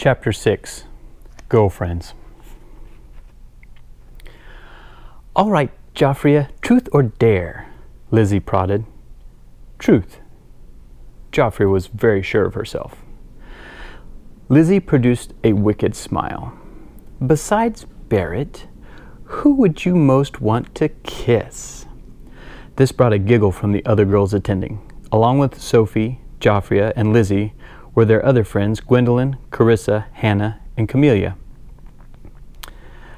Chapter 6. Girlfriends. "All right, Joffrey, truth or dare?" Lizzie prodded. "Truth." Joffrey was very sure of herself. Lizzie produced a wicked smile. "Besides Barrett, who would you most want to kiss?" This brought a giggle from the other girls attending. Along with Sophie, Joffrey, and Lizzie were their other friends, Gwendolyn, Carissa, Hannah, and Camelia.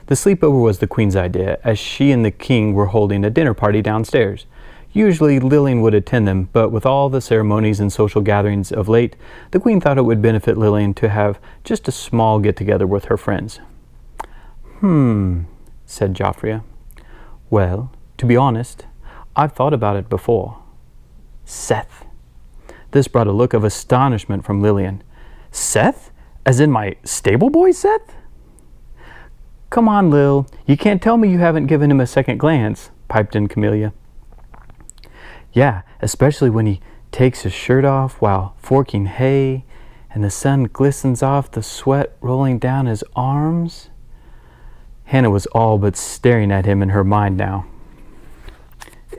The sleepover was the Queen's idea, as she and the King were holding a dinner party downstairs. Usually Lillian would attend them, but with all the ceremonies and social gatherings of late, the Queen thought it would benefit Lillian to have just a small get-together with her friends. Said Joffrey. "Well, to be honest, I've thought about it before. Seth." This brought a look of astonishment from Lillian. "Seth? As in my stable boy Seth?" "Come on, Lil. You can't tell me you haven't given him a second glance," piped in Camelia. "Yeah, especially when he takes his shirt off while forking hay, and the sun glistens off the sweat rolling down his arms." Hannah was all but staring at him in her mind now.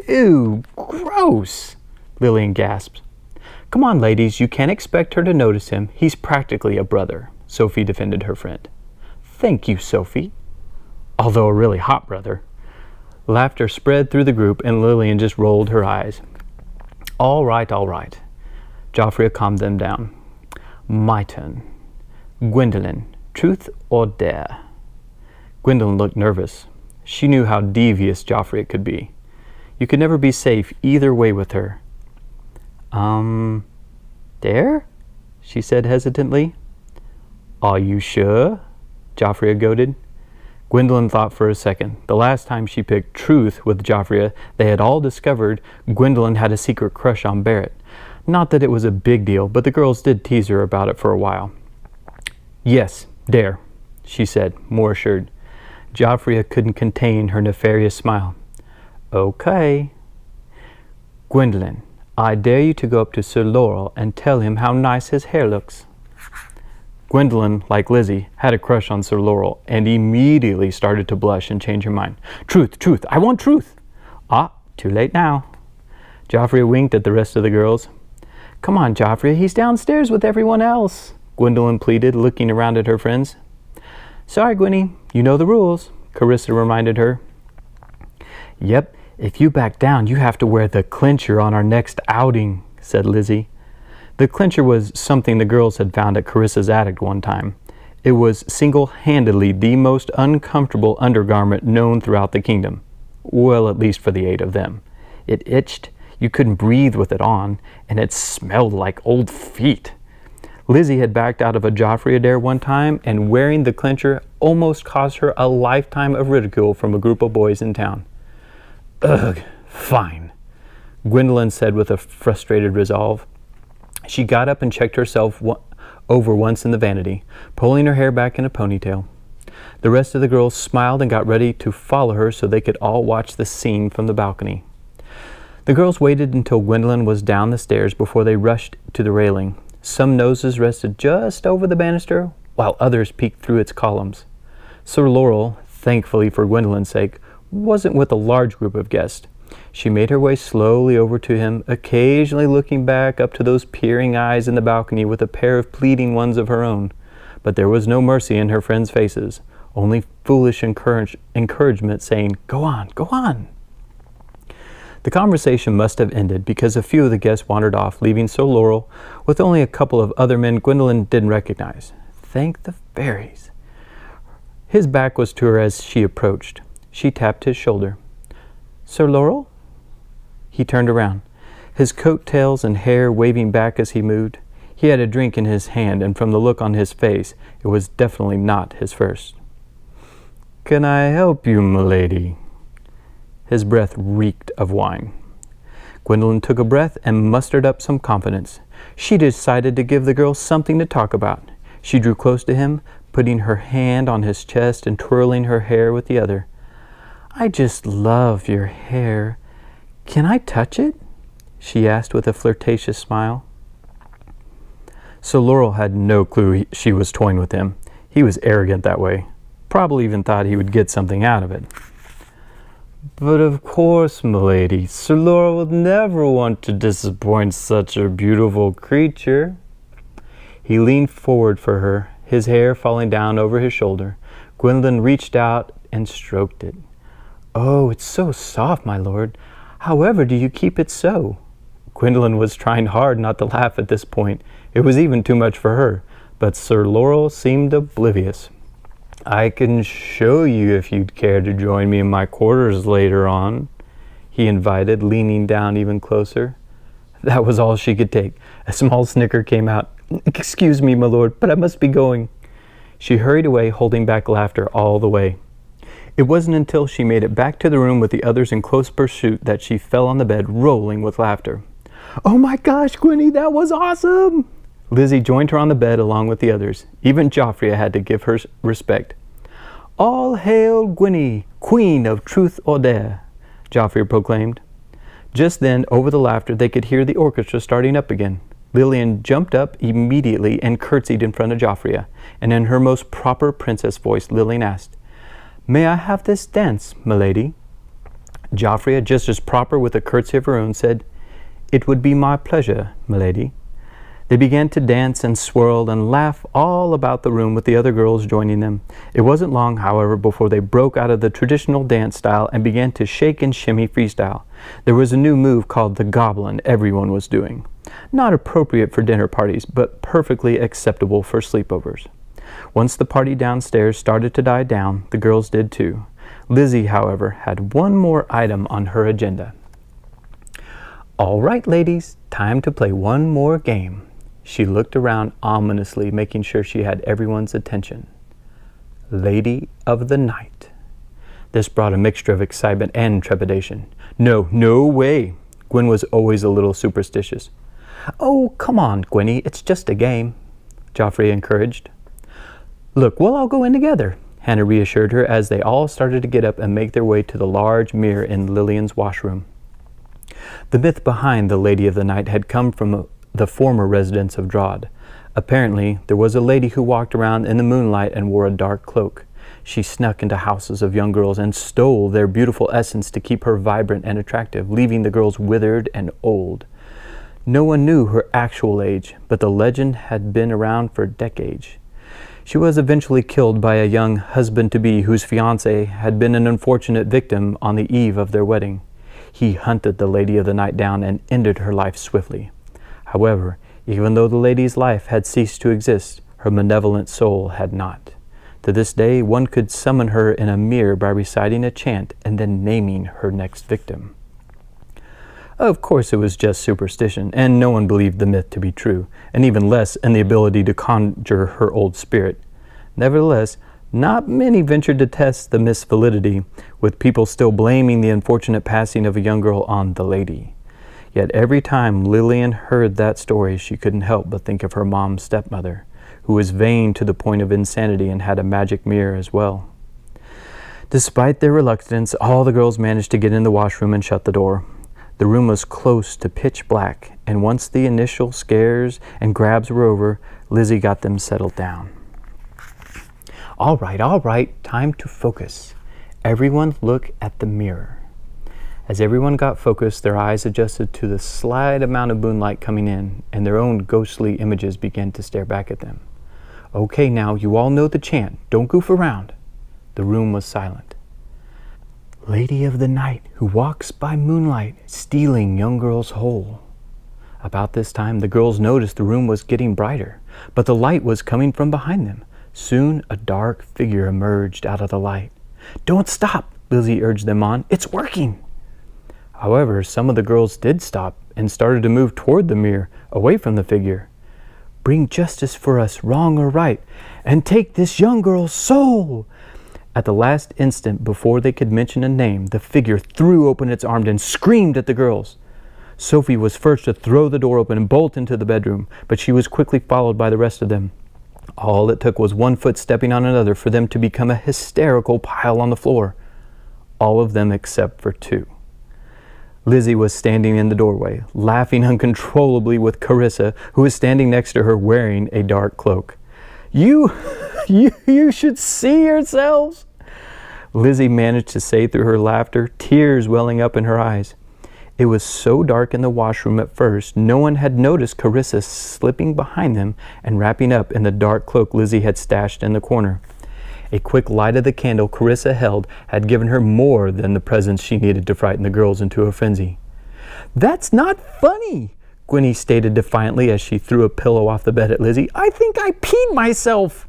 "Ew, gross," Lillian gasped. "Come on, ladies, you can't expect her to notice him. He's practically a brother," Sophie defended her friend. "Thank you, Sophie." "Although a really hot brother." Laughter spread through the group, and Lillian just rolled her eyes. All right. Joffrey calmed them down. "My turn. Gwendolyn, truth or dare?" Gwendolyn looked nervous. She knew how devious Joffrey could be. You could never be safe either way with her. Dare?" she said hesitantly. "Are you sure?" Joffrey goaded. Gwendolyn thought for a second. The last time she picked truth with Joffrey, they had all discovered Gwendolyn had a secret crush on Barrett. Not that it was a big deal, but the girls did tease her about it for a while. "Yes, dare," she said, more assured. Joffrey couldn't contain her nefarious smile. "Okay. Gwendolyn, I dare you to go up to Sir Laurel and tell him how nice his hair looks." Gwendolyn, like Lizzie, had a crush on Sir Laurel and immediately started to blush and change her mind. Truth, I want truth." "Ah, too late now." Joffrey winked at the rest of the girls. "Come on, Joffrey, he's downstairs with everyone else," Gwendolyn pleaded, looking around at her friends. "Sorry, Gwenny, you know the rules," Carissa reminded her. "Yep, if you back down, you have to wear the clincher on our next outing," said Lizzie. The clincher was something the girls had found at Carissa's attic one time. It was single-handedly the most uncomfortable undergarment known throughout the kingdom. Well, at least for the 8 of them. It itched, you couldn't breathe with it on, and it smelled like old feet. Lizzie had backed out of a Joffrey dare one time, and wearing the clincher almost cost her a lifetime of ridicule from a group of boys in town. "Ugh, fine," Gwendolyn said with a frustrated resolve. She got up and checked herself over once in the vanity, pulling her hair back in a ponytail. The rest of the girls smiled and got ready to follow her so they could all watch the scene from the balcony. The girls waited until Gwendolyn was down the stairs before they rushed to the railing. Some noses rested just over the banister, while others peeked through its columns. Sir Laurel, thankfully for Gwendolyn's sake, wasn't with a large group of guests. She made her way slowly over to him, occasionally looking back up to those peering eyes in the balcony with a pair of pleading ones of her own. But there was no mercy in her friends' faces, only foolish encouragement saying, "Go on, go on." The conversation must have ended because a few of the guests wandered off, leaving Sir Laurel with only a couple of other men Gwendolyn didn't recognize. Thank the fairies. His back was to her as she approached. She tapped his shoulder. "Sir Laurel?" He turned around, his coat tails and hair waving back as he moved. He had a drink in his hand, and from the look on his face, it was definitely not his first. "Can I help you, m'lady?" His breath reeked of wine. Gwendolyn took a breath and mustered up some confidence. She decided to give the girl something to talk about. She drew close to him, putting her hand on his chest and twirling her hair with the other. "I just love your hair. Can I touch it?" she asked with a flirtatious smile. So Laurel had no clue she was toying with him. He was arrogant that way. Probably even thought he would get something out of it. But of course, milady, Sir Laurel would never want to disappoint such a beautiful creature. He leaned forward for her, his hair falling down over his shoulder. Gwendolen reached out and stroked it. Oh, it's so soft, my lord. However do you keep it so? Gwendolen was trying hard not to laugh at this point. It was even too much for her, but Sir Laurel seemed oblivious. I can show you if you'd care to join me in my quarters later on, he invited, leaning down even closer. That was all she could take. A small snicker came out. Excuse me, my lord, but I must be going. She hurried away, holding back laughter all the way. It wasn't until she made it back to the room with the others in close pursuit that she fell on the bed, rolling with laughter. Oh my gosh, Gwenny, that was awesome! Lizzie joined her on the bed along with the others. Even Joffrey had to give her respect. All hail Gwenny, queen of truth or dare, Joffrey proclaimed. Just then, over the laughter, they could hear the orchestra starting up again. Lillian jumped up immediately and curtsied in front of Joffrey, and in her most proper princess voice, Lillian asked, May I have this dance, milady? Joffrey, just as proper with a curtsy of her own, said, It would be my pleasure, milady. They began to dance and swirl and laugh all about the room with the other girls joining them. It wasn't long, however, before they broke out of the traditional dance style and began to shake and shimmy freestyle. There was a new move called the Goblin everyone was doing. Not appropriate for dinner parties, but perfectly acceptable for sleepovers. Once the party downstairs started to die down, the girls did too. Lizzie, however, had one more item on her agenda. All right, ladies, time to play one more game. She looked around ominously, making sure she had everyone's attention. Lady of the Night. This brought a mixture of excitement and trepidation. No way. Gwen was always a little superstitious. Oh, come on, Gwenny, it's just a game, Joffrey encouraged. Look, we'll all go in together, Hannah reassured her as they all started to get up and make their way to the large mirror in Lillian's washroom. The myth behind the Lady of the Night had come from the former residents of Drod. Apparently, there was a lady who walked around in the moonlight and wore a dark cloak. She snuck into houses of young girls and stole their beautiful essence to keep her vibrant and attractive, leaving the girls withered and old. No one knew her actual age, but the legend had been around for decades. She was eventually killed by a young husband-to-be whose fiancé had been an unfortunate victim on the eve of their wedding. He hunted the Lady of the Night down and ended her life swiftly. However, even though the lady's life had ceased to exist, her malevolent soul had not. To this day, one could summon her in a mirror by reciting a chant and then naming her next victim. Of course, it was just superstition, and no one believed the myth to be true, and even less in the ability to conjure her old spirit. Nevertheless, not many ventured to test the myth's validity, with people still blaming the unfortunate passing of a young girl on the lady. Yet every time Lillian heard that story, she couldn't help but think of her mom's stepmother, who was vain to the point of insanity and had a magic mirror as well. Despite their reluctance, all the girls managed to get in the washroom and shut the door. The room was close to pitch black, and once the initial scares and grabs were over, Lizzie got them settled down. All right, time to focus. Everyone look at the mirror. As everyone got focused, their eyes adjusted to the slight amount of moonlight coming in, and their own ghostly images began to stare back at them. Okay, now, you all know the chant. Don't goof around. The room was silent. Lady of the Night, who walks by moonlight, stealing young girls whole. About this time, the girls noticed the room was getting brighter, but the light was coming from behind them. Soon, a dark figure emerged out of the light. Don't stop, Lizzie urged them on. It's working. However, some of the girls did stop and started to move toward the mirror, away from the figure. Bring justice for us, wrong or right, and take this young girl's soul. At the last instant, before they could mention a name, the figure threw open its arms and screamed at the girls. Sophie was first to throw the door open and bolt into the bedroom, but she was quickly followed by the rest of them. All it took was one foot stepping on another for them to become a hysterical pile on the floor. All of them except for two. Lizzie was standing in the doorway, laughing uncontrollably with Carissa, who was standing next to her wearing a dark cloak. You should see yourselves, Lizzie managed to say through her laughter, tears welling up in her eyes. It was so dark in the washroom at first, no one had noticed Carissa slipping behind them and wrapping up in the dark cloak Lizzie had stashed in the corner. A quick light of the candle Carissa held had given her more than the presence she needed to frighten the girls into a frenzy. "That's not funny," Gwenny stated defiantly as she threw a pillow off the bed at Lizzie. "I think I peed myself."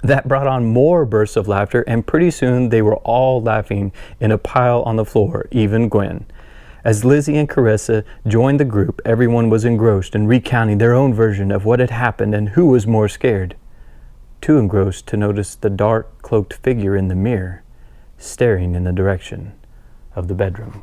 That brought on more bursts of laughter, and pretty soon they were all laughing in a pile on the floor, even Gwen. As Lizzie and Carissa joined the group, everyone was engrossed in recounting their own version of what had happened and who was more scared. Too engrossed to notice the dark, cloaked figure in the mirror, staring in the direction of the bedroom.